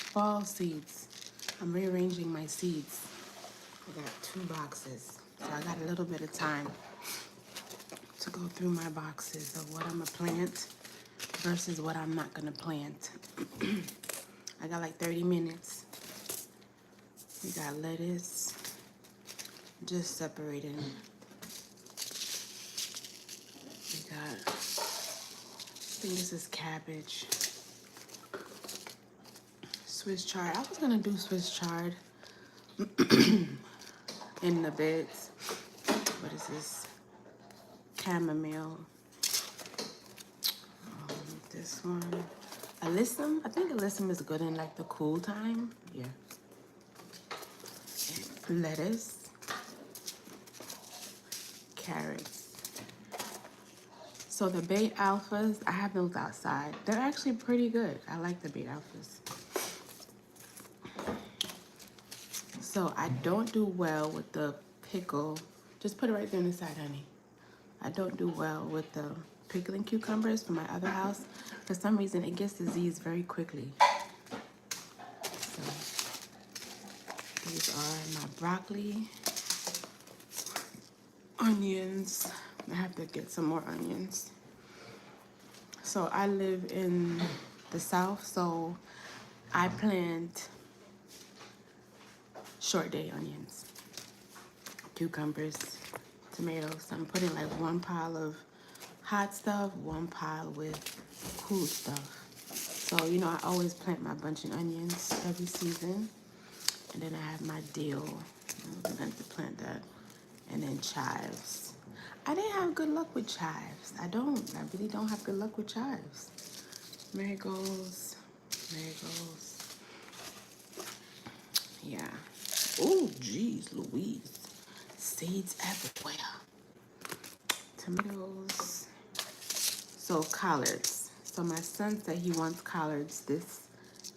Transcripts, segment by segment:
fall seeds. I'm rearranging my seeds. I got 2 boxes, so I got a little bit of time to go through my boxes of what I'm gonna plant versus what I'm not gonna plant. I got like 30 minutes. We got lettuce, just separated. We got, I think this is cabbage. Swiss chard. I was gonna do Swiss chard in the beds. What is this? Chamomile. This one. Alyssum. I think alyssum is good in like the cool time. Yeah. Lettuce. Carrots. So the bait alphas, I have those outside. They're actually pretty good. I like the bait alphas. So I don't do well with the pickle. Just put it right there on the side, honey. I don't do well with the pickling cucumbers from my other house. For some reason, it gets diseased very quickly. So these are my broccoli, onions. I have to get some more onions. So I live in the South, so I plant short day onions, cucumbers, tomatoes. I'm putting like 1 pile of hot stuff, 1 pile with cool stuff. So, you know, I always plant my bunch of onions every season. And then I have my dill. I'm going to plant that. And then chives. I didn't have good luck with chives. I really don't have good luck with chives. Marigolds. Yeah. Oh, geez, Louise. Seeds everywhere. Tomatoes. So collards. So my son said he wants collards this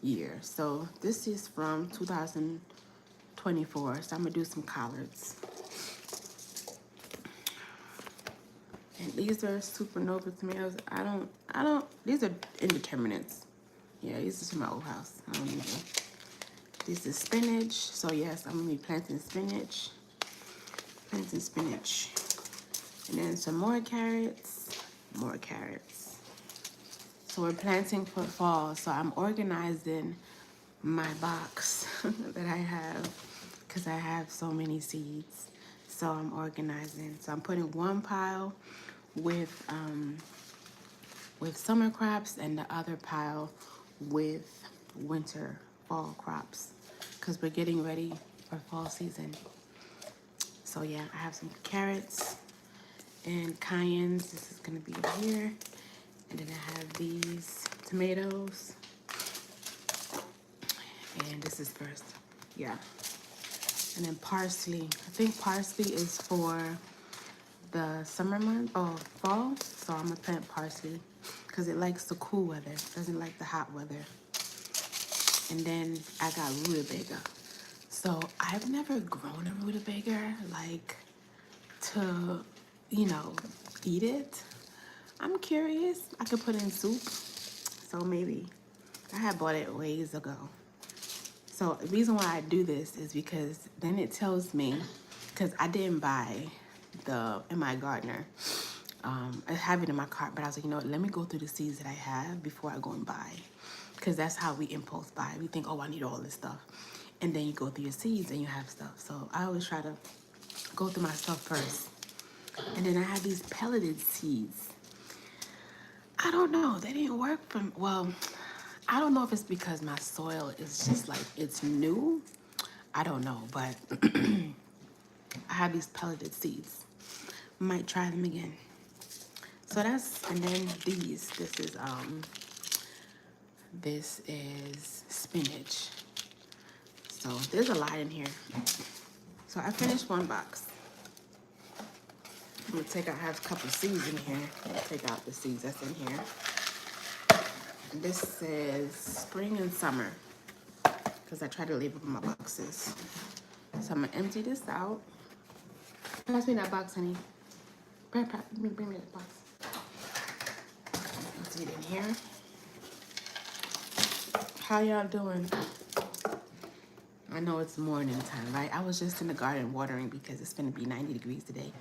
year. So this is from 2024. So I'm gonna do some collards. And these are supernova tomatoes. These are indeterminates. Yeah, these are from my old house. I don't need them. This is spinach. So yes, I'm gonna be planting spinach. And then some more carrots. So we're planting for fall. So I'm organizing my box that I have because I have so many seeds. So I'm organizing. So I'm putting 1 pile with summer crops and the other pile with fall crops because we're getting ready for fall season. So yeah, I have some carrots and cayennes. This is gonna be here. And then I have these tomatoes. And this is first, yeah. And then parsley. I think parsley is for the summer month or fall. So I'm gonna plant parsley because it likes the cool weather. It doesn't like the hot weather. And then I got rutabaga. So I've never grown a rutabaga like to, you know, eat it. I'm curious. I could put in soup. So maybe. I had bought it ways ago. So the reason why I do this is because then it tells me, because I didn't buy the M.I. Gardener. I have it in my cart, but I was like, you know what, let me go through the seeds that I have before I go and buy. Because that's how we impulse buy. We think, oh, I need all this stuff. And then you go through your seeds and you have stuff. So I always try to go through my stuff first. And then I have these pelleted seeds. I don't know. They didn't work for me. Well, I don't know if it's because my soil is just like, it's new. I don't know, but I have these pelleted seeds. Might try them again. So that's, and then this is spinach. So there's a lot in here. So I finished 1 box. I'm gonna I have a couple seeds in here. I'm gonna take out the seeds that's in here. This says spring and summer because I try to label my boxes. So I'm gonna empty this out. Pass me that box, honey. Bring me that box. Empty it in here. How y'all doing? I know it's morning time, right? I was just in the garden watering because it's gonna be 90 degrees today.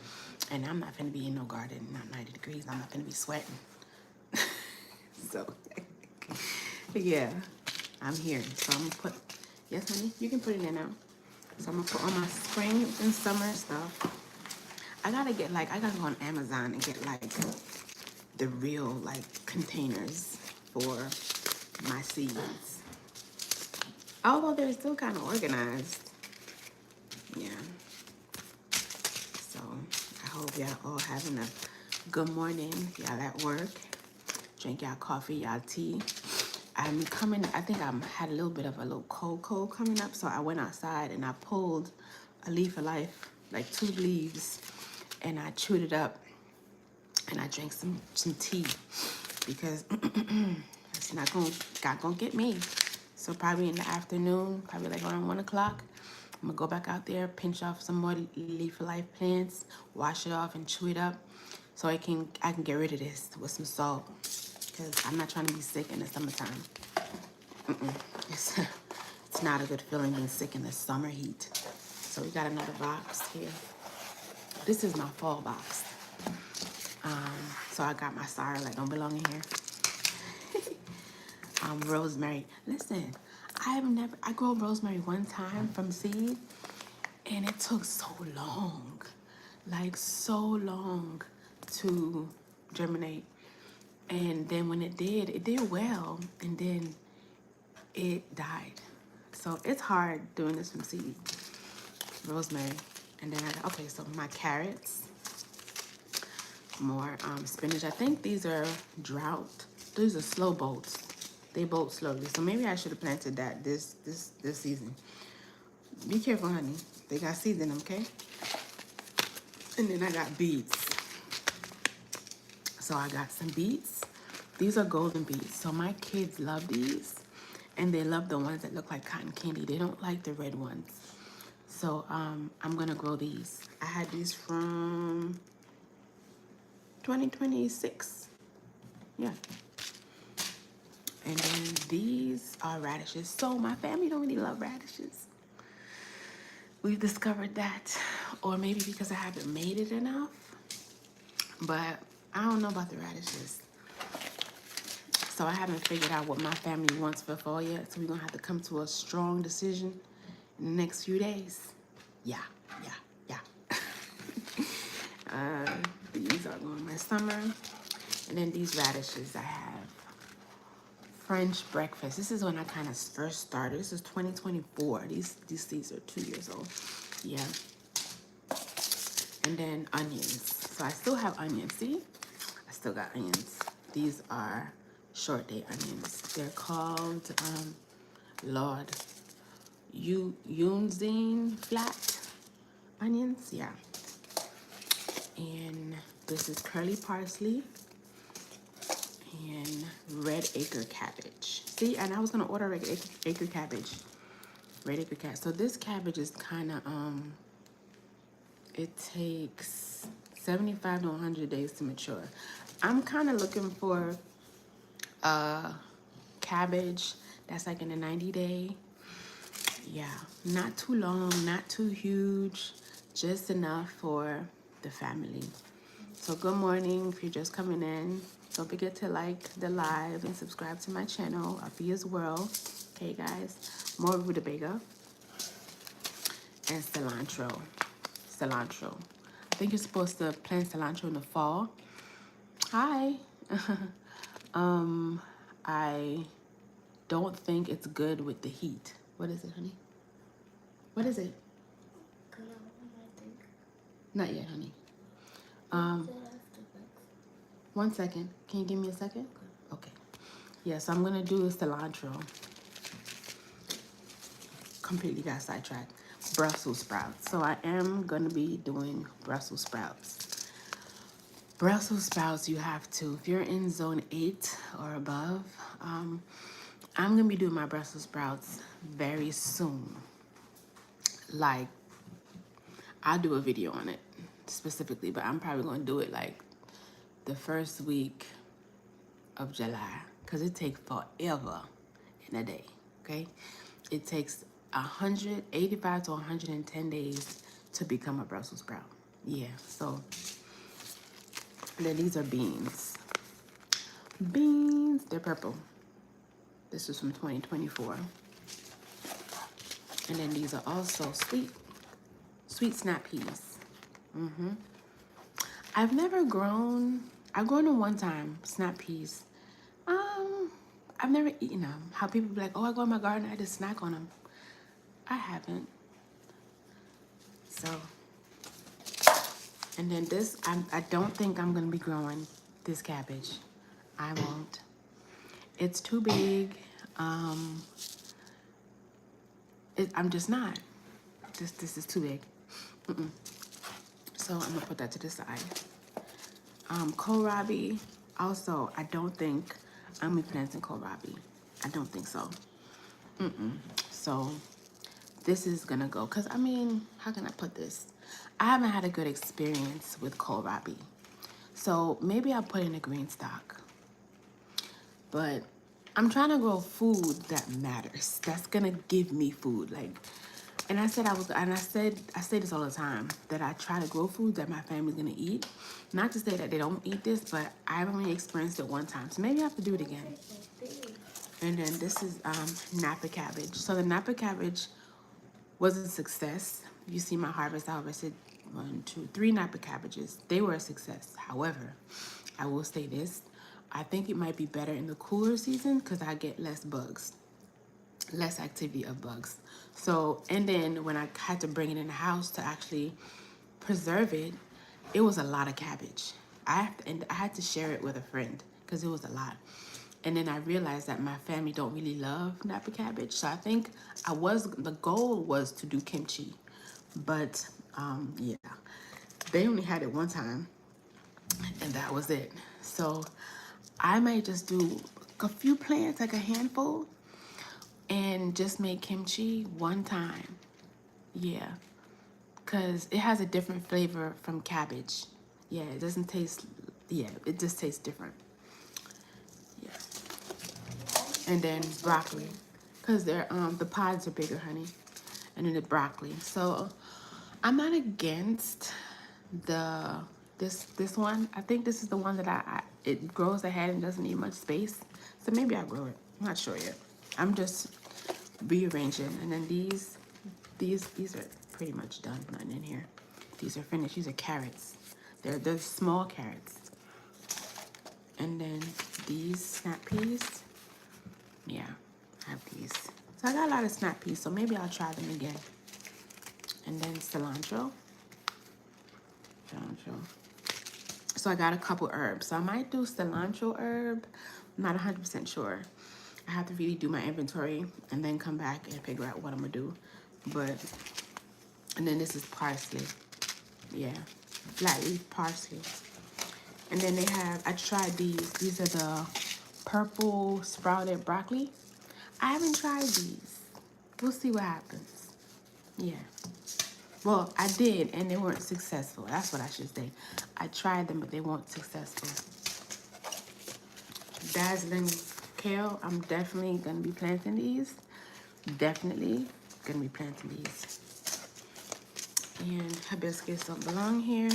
And I'm not gonna be in no garden, not 90 degrees. I'm not gonna be sweating. So, yeah, I'm here. So I'm gonna put, yes, honey, you can put it in now. So I'm gonna put on my spring and summer stuff. I gotta get like, I gotta go on Amazon and get like the real like containers for my seeds. Although they're still kind of organized. Yeah. So I hope y'all all having a good morning. Y'all at work. Drink y'all coffee, y'all tea. I'm coming, I think I had a little bit of a little cold coming up. So I went outside and I pulled a leaf of life, like 2 leaves, and I chewed it up and I drank some tea because it's not gonna get me. So probably in the afternoon, probably like around 1 o'clock, I'm gonna go back out there, pinch off some more leaf of life plants, wash it off and chew it up so I can get rid of this with some salt because I'm not trying to be sick in the summertime. It's not a good feeling being sick in the summer heat. So we got another box here. This is my fall box. So I got my sorrel that don't belong in here. Rosemary. Listen, I grew rosemary one time from seed, and it took so long, like so long to germinate. And then when it did well, and then it died. So it's hard doing this from seed. Rosemary. And then okay, so my carrots, more spinach. I think these are drought. These are slow bolts. They bolt slowly. So maybe I should have planted that this season. Be careful, honey. They got seeds in them, okay? And then I got beets. So I got some beets. These are golden beets. So my kids love these. And they love the ones that look like cotton candy. They don't like the red ones. So I'm gonna grow these. I had these from 2026. Yeah. And then these are radishes. So my family don't really love radishes. We've discovered that. Or maybe because I haven't made it enough. But I don't know about the radishes. So I haven't figured out what my family wants for fall yet. So we're gonna have to come to a strong decision in the next few days. Yeah. These are going my summer. And then these radishes I have. French breakfast. This is when I kind of first started. This is 2024. These seeds are 2 years old. Yeah. And then onions. So I still have onions. See? I still got onions. These are short day onions. They're called Lord Yunzine flat onions. Yeah. And this is curly parsley and red acre cabbage. See, and I was gonna order red acre cabbage. Red acre cabbage. So this cabbage is kind of it takes 75 to 100 days to mature. I'm kind of looking for cabbage that's like in a 90-day. Yeah, not too long, not too huge, just enough for the family. So good morning. If you're just coming in, don't forget to like the live and subscribe to my channel, Afia's World. Okay, guys, more rutabaga and cilantro. I think you're supposed to plant cilantro in the fall. Hi. I don't think it's good with the heat. What is it, honey? What is it? Not yet, honey. 1 second. Can you give me a second? Okay. Yeah, so I'm gonna do cilantro. Completely got sidetracked. Brussels sprouts. So I am gonna be doing Brussels sprouts. Brussels sprouts, you have to, if you're in zone 8 or above, I'm gonna be doing my Brussels sprouts very soon. Like, I'll do a video on it specifically, but I'm probably gonna do it like the first week of July, because it takes forever in a day, okay? It takes 185 to 110 days to become a Brussels sprout. Yeah, so then these are beans. Beans, they're purple. This is from 2024. And then these are also sweet snap peas. I've never grown, I've grown them one time, snap peas. I've never eaten them. How people be like, oh, I go in my garden, I just snack on them. I haven't. So, and then this, I don't think I'm gonna be growing this cabbage. I won't. It's too big. I'm just not. This is too big. So I'm gonna put that to the side. Kohlrabi, also, I don't think I'm gonna be planting kohlrabi. I don't think so. So this is gonna go, cause I mean, how can I put this? I haven't had a good experience with kohlrabi. So maybe I'll put in a green stock. But I'm trying to grow food that matters. That's gonna give me food. Like, and I say this all the time, that I try to grow food that my family's gonna eat. Not to say that they don't eat this, but I've only experienced it one time. So maybe I have to do it again. And then this is Napa cabbage. So the Napa cabbage was a success. You see my harvest, I harvested 1, 2, 3 Napa cabbages. They were a success. However, I will say this, I think it might be better in the cooler season because I get less bugs, less activity of bugs. So, and then when I had to bring it in the house to actually preserve it, it was a lot of cabbage. I had to share it with a friend because it was a lot. And then I realized that my family don't really love Napa cabbage. So I think the goal was to do kimchi. But yeah, they only had it one time and that was it. So I might just do a few plants, like a handful, and just make kimchi one time. Yeah, because it has a different flavor from cabbage. Yeah, it doesn't taste, yeah, it just tastes different. Yeah. And then broccoli, because they're the pods are bigger, honey. And then the broccoli. So I'm not against this one. I think this is the one that it grows ahead and doesn't need much space. So maybe I'll grow it. I'm not sure yet. I'm just rearranging. And then these are pretty much done. Nothing in here. These are finished. These are carrots. They're small carrots. And then these snap peas. Yeah, I have these. So I got a lot of snap peas, so maybe I'll try them again. And then cilantro. So I got a couple herbs. So I might do cilantro herb. I'm not 100% sure. I have to really do my inventory and then come back and figure out what I'm gonna do. But, and then this is parsley. Yeah, flat leaf parsley. And then they have, I tried these. These are the purple sprouted broccoli. I haven't tried these. We'll see what happens. Yeah. Well, I did, and they weren't successful. That's what I should say. I tried them, but they weren't successful. Dazzling kale, I'm definitely going to be planting these. Definitely going to be planting these. And hibiscus don't belong here.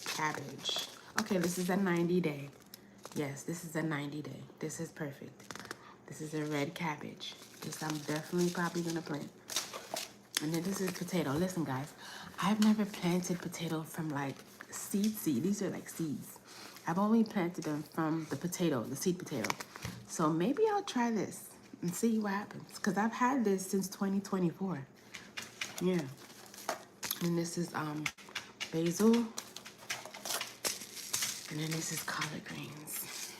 Cabbage. Okay, this is a 90-day. Yes, this is a 90-day. This is perfect. This is a red cabbage. This I'm definitely probably going to plant. And then this is potato. Listen, guys, I've never planted potato from like seed. These are like seeds. I've only planted them from the potato, the seed potato. So maybe I'll try this and see what happens. Because I've had this since 2024. Yeah. And this is basil. And then this is collard greens.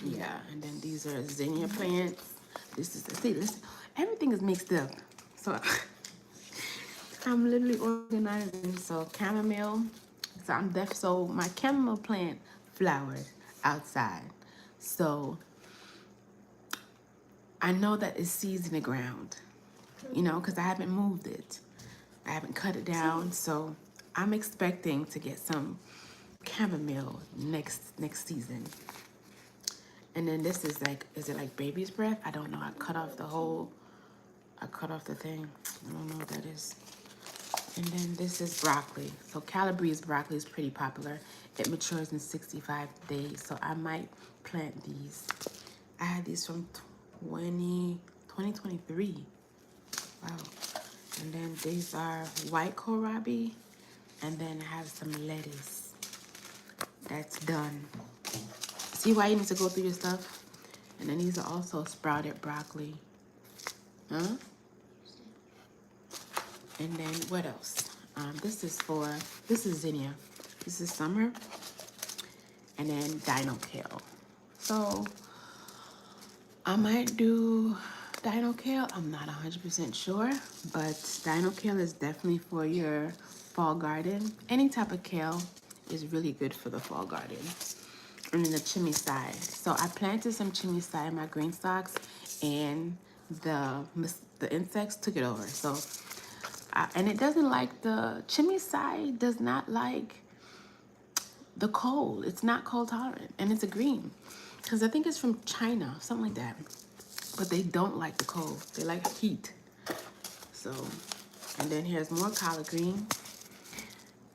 Yeah, and then these are zinnia plants. This is, see, listen, everything is mixed up. So I'm literally organizing. So chamomile. So my chamomile plant flowered outside. So I know that it's seeds in the ground, you know, because I haven't moved it. I haven't cut it down. So I'm expecting to get some chamomile next season. And then this is like, is it like baby's breath? I don't know. I cut off the thing. I don't know what that is. And then this is broccoli. So Calabrese broccoli is pretty popular. It matures in 65 days. So I might plant these. I had these from 2023. Wow. And then these are white kohlrabi. And then I have some lettuce. That's done. See why you need to go through your stuff? And then these are also sprouted broccoli. Huh? And then what else? This is zinnia. This is summer. And then dino kale. So I might do dino kale. I'm not 100% sure, but dino kale is definitely for your fall garden. Any type of kale is really good for the fall garden. And then the chimicide. So I planted some chimicide in my green stalks, and the insects took it over. So, and it doesn't like the chimicide does not like the cold. It's not cold tolerant, and it's a green, because I think it's from China, something like that. But they don't like the cold. They like heat. So, and then here's more collard green.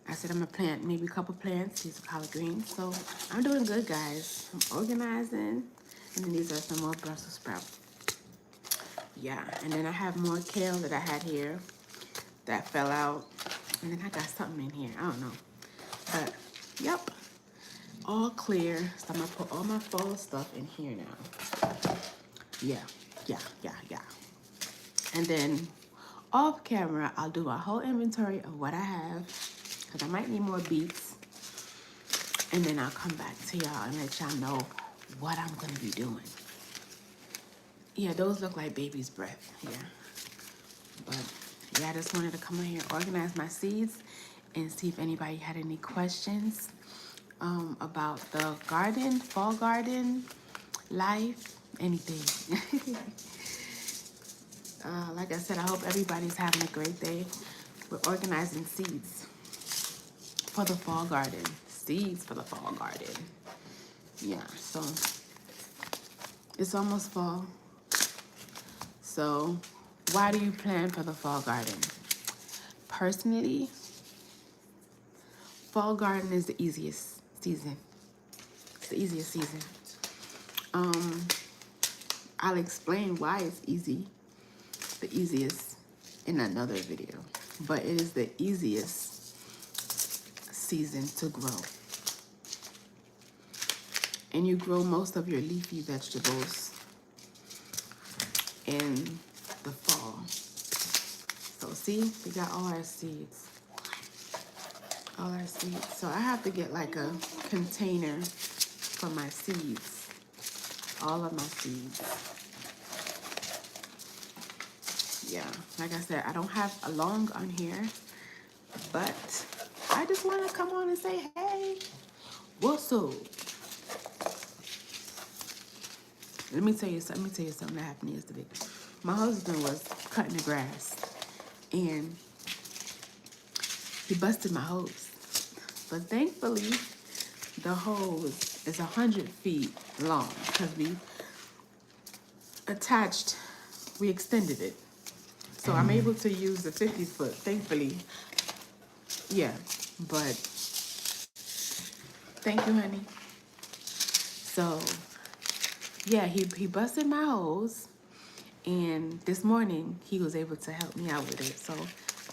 I said I'm gonna plant maybe a couple plants. These are collard greens. So I'm doing good, guys. I'm organizing. And then these are some more Brussels sprouts. Yeah, and then I have more kale that I had here that fell out. And then I got something in here. I don't know. But, yep. All clear. So I'm gonna put all my fall stuff in here now. Yeah. And then off camera, I'll do a whole inventory of what I have, because I might need more beets. And then I'll come back to y'all and let y'all know what I'm going to be doing. Yeah, those look like baby's breath. Yeah. But yeah, I just wanted to come in here, organize my seeds, and see if anybody had any questions about the garden, fall garden, life, anything. Like I said, I hope everybody's having a great day. We're organizing seeds for the fall garden. Seeds for the fall garden. Yeah, so it's almost fall. So why do you plan for the fall garden? Personally, fall garden is the easiest season. It's the easiest season. I'll explain why it's the easiest in another video, but it is the easiest season to grow. And you grow most of your leafy vegetables in the fall. So see, we got all our seeds. All our seeds. So I have to get like a container for my seeds. All of my seeds. Yeah, like I said, I don't have a long on here, but I just want to come on and say, hey, what's up? Let me tell you something that happened yesterday. My husband was cutting the grass, and he busted my hose. But thankfully, the hose is 100 feet long because we extended it. So I'm able to use the 50-foot, thankfully. Yeah, but thank you, honey. So, yeah, he busted my hose, and this morning he was able to help me out with it. So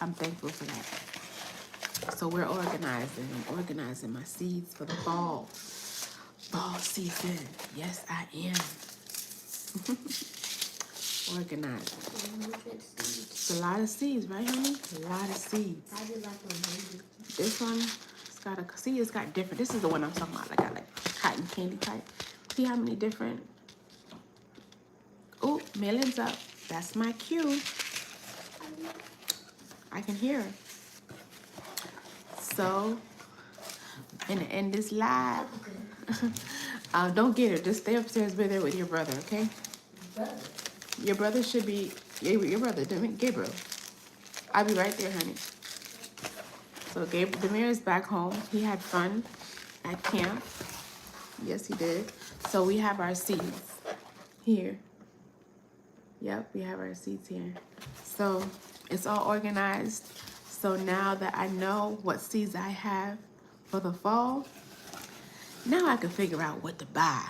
I'm thankful for that. So we're organizing my seeds for the fall season. Yes, I am. Organizing. It's a lot of seeds, right, honey? A lot of seeds. I just like one. This one, it's got different. This is the one I'm talking about. I got like cotton candy type. See how many different. Oh, Melon's up. That's my cue. I can hear her. So, in this live, don't get her. Just stay upstairs with her with your brother, okay? Your brother should be, your brother, Gabriel. I'll be right there, honey. So Demir is back home. He had fun at camp. Yes, he did. So we have our seeds here. Yep, we have our seeds here. So it's all organized. So now that I know what seeds I have for the fall, now I can figure out what to buy.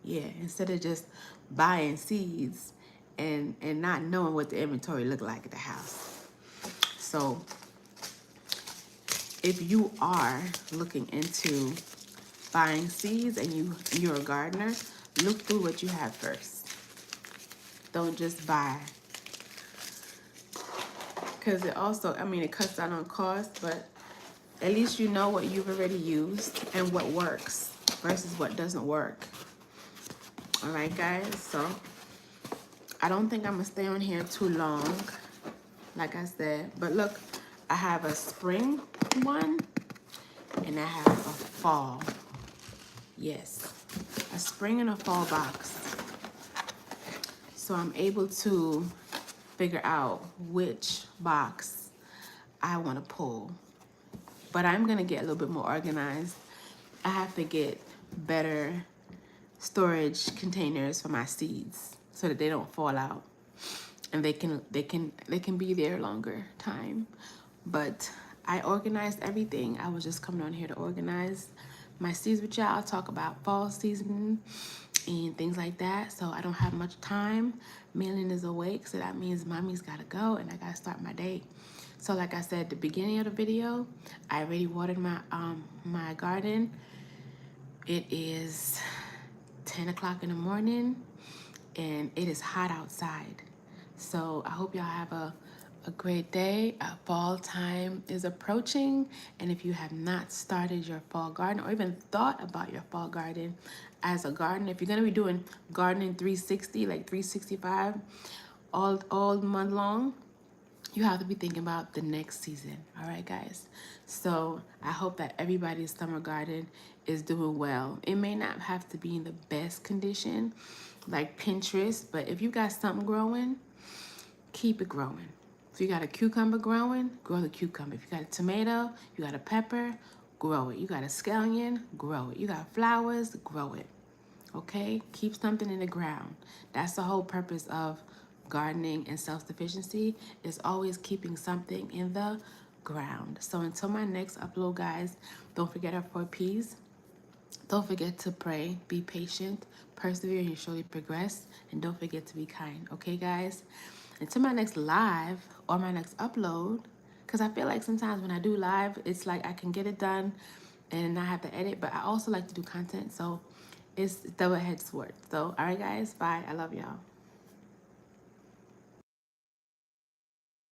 Yeah, instead of just buying seeds and not knowing what the inventory look like at the house. So if you are looking into buying seeds and you're a gardener, look through what you have first. Don't just buy, because it also, I mean, it cuts down on cost, but at least you know what you've already used and what works versus what doesn't work. All right, guys, so I don't think I'm gonna stay on here too long, like I said, but look, I have a spring one and I have a fall. Yes, a spring and a fall box. So I'm able to figure out which box I want to pull. But I'm going to get a little bit more organized. I have to get better storage containers for my seeds so that they don't fall out and they can be there longer time. But I organized everything. I was just coming on here to organize my seeds with y'all. I'll talk about fall season and things like that. So I don't have much time. Millen is awake, so that means mommy's gotta go and I gotta start my day. So like I said at the beginning of the video, I already watered my my garden. It is 10 o'clock in the morning and it is hot outside. So I hope y'all have a great day. Fall time is approaching, and if you have not started your fall garden or even thought about your fall garden as a gardener, if you're gonna be doing gardening 360, like 365 all month long, you have to be thinking about the next season. All right, guys. So I hope that everybody's summer garden is doing well. It may not have to be in the best condition like Pinterest, but if you got something growing, keep it growing. If you got a cucumber growing, grow the cucumber. If you got a tomato, you got a pepper, grow it. You got a scallion, grow it. You got flowers, grow it. Okay? Keep something in the ground. That's the whole purpose of gardening and self-sufficiency, is always keeping something in the ground. So until my next upload, guys, don't forget our 4 P's. Don't forget to pray, be patient, persevere, and you surely progress. And don't forget to be kind. Okay, guys? Until my next live or my next upload, because I feel like sometimes when I do live, it's like I can get it done and not have to edit, but I also like to do content, so it's double-edged sword. So, all right, guys, bye. I love y'all.